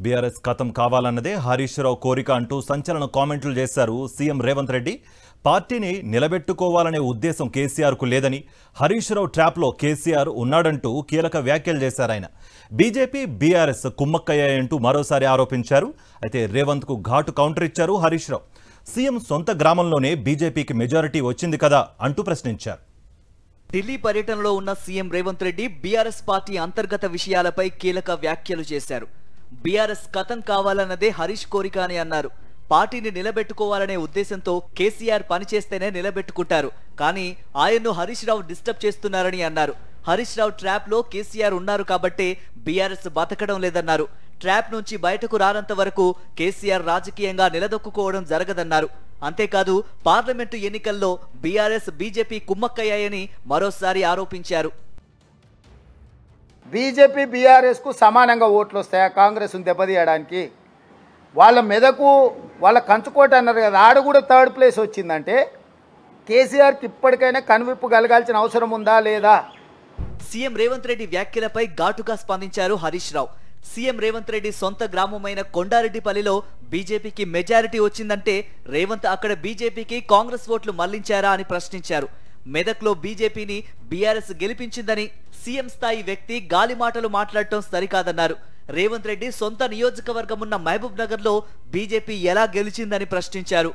BRS ఖతం కావాలన్నదే హరీష్ రావు కోరిక అంటూ సంచలన కామెంట్లు చేశారు సీఎం రేవంత్ రెడ్డి. పార్టీని నిలబెట్టుకోవాలనే ఉద్దేశం కేసీఆర్కు లేదని, హరీష్ రావు ట్రాప్లో కేసీఆర్ ఉన్నాడంటూ కీలక వ్యాఖ్యలు చేశారు ఆయన. బీజేపీ బీఆర్ఎస్ కుమ్మక్కయ్యాయంటూ మరోసారి ఆరోపించారు. అయితే రేవంత్కు ఘాటు కౌంటర్ ఇచ్చారు హరీష్ రావు. సీఎం సొంత గ్రామంలోనే బీజేపీకి మెజారిటీ వచ్చింది కదా అంటూ ప్రశ్నించారు. ఢిల్లీ పర్యటనలో ఉన్న CM Revanth Reddy BRS party అంతర్గత విషయాలపై కీలక వ్యాఖ్యలు చేశారు. బీఆర్ఎస్ ఖతం కావాలన్నదే హరీష్ కోరిక అని అన్నారు. పార్టీని నిలబెట్టుకోవాలనే ఉద్దేశంతో కేసీఆర్ పనిచేస్తేనే నిలబెట్టుకుంటారు, కానీ ఆయన్ను హరీష్ రావు డిస్టర్బ్ చేస్తున్నారని అన్నారు. హరీష్ రావు ట్రాప్ లో కేసీఆర్ ఉన్నారు కాబట్టే బీఆర్ఎస్ బతకడం లేదన్నారు. ట్రాప్ నుంచి బయటకు రానంత వరకు కేసీఆర్ రాజకీయంగా నిలదొక్కుకోవడం జరగదన్నారు. అంతేకాదు పార్లమెంటు ఎన్నికల్లో బీఆర్ఎస్ బీజేపీ కుమ్మక్కయ్యాయని మరోసారి ఆరోపించారు. బీజేపీ బీఆర్ఎస్కు సమానంగా ఓట్లు వస్తాయా కాంగ్రెస్ను దెబ్బతీయడానికి? వాళ్ళ మెదకు వాళ్ళ కంచుకోట అన్నారు కదా, ఆడ కూడా థర్డ్ ప్లేస్ వచ్చిందంటే కేసీఆర్కి ఇప్పటికైనా కనువిప్పు కలగాల్సిన అవసరం ఉందా లేదా? సీఎం రేవంత్ రెడ్డి వ్యాఖ్యలపై ఘాటుగా స్పందించారు హరీష్ రావు. సీఎం రేవంత్ రెడ్డి సొంత గ్రామమైన కొండారెడ్డిపల్లిలో బీజేపీకి మెజారిటీ వచ్చిందంటే రేవంత్ అక్కడ బీజేపీకి కాంగ్రెస్ ఓట్లు మళ్లించారా అని ప్రశ్నించారు. మెదక్లో బీజేపీని బీఆర్ఎస్ గెలిపించిందని సీఎం స్థాయి వ్యక్తి గాలి మాటలు మాట్లాడటం సరికాదన్నారు. రేవంత్ రెడ్డి సొంత నియోజకవర్గం ఉన్న మహబూబ్ నగర్ లో బీజేపీ ఎలా గెలిచిందని ప్రశ్నించారు.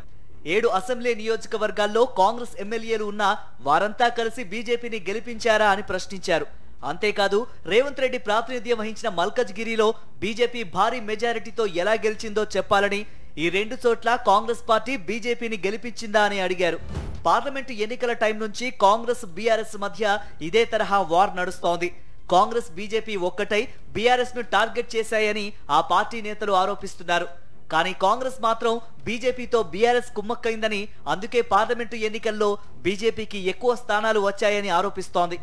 7 అసెంబ్లీ నియోజకవర్గాల్లో కాంగ్రెస్ ఎమ్మెల్యేలు ఉన్నా వారంతా కలిసి బీజేపీని గెలిపించారా అని ప్రశ్నించారు. అంతేకాదు రేవంత్ రెడ్డి ప్రాతినిధ్యం వహించిన మల్కజ్గిరిలో బీజేపీ భారీ మెజారిటీతో ఎలా గెలిచిందో చెప్పాలని, ఈ 2 చోట్ల కాంగ్రెస్ పార్టీ బీజేపీని గెలిపించిందా అని అడిగారు. పార్లమెంటు ఎన్నికల టైం నుంచి కాంగ్రెస్ బీఆర్ఎస్ మధ్య ఇదే తరహా వార్ నడుస్తోంది. కాంగ్రెస్ బీజేపీ ఒక్కటై బీఆర్ఎస్ ను టార్గెట్ చేశాయని ఆ పార్టీ నేతలు ఆరోపిస్తున్నారు. కానీ కాంగ్రెస్ మాత్రం బీజేపీతో బీఆర్ఎస్ కుమ్మక్కైందని, అందుకే పార్లమెంటు ఎన్నికల్లో బీజేపీకి ఎక్కువ స్థానాలు వచ్చాయని ఆరోపిస్తోంది.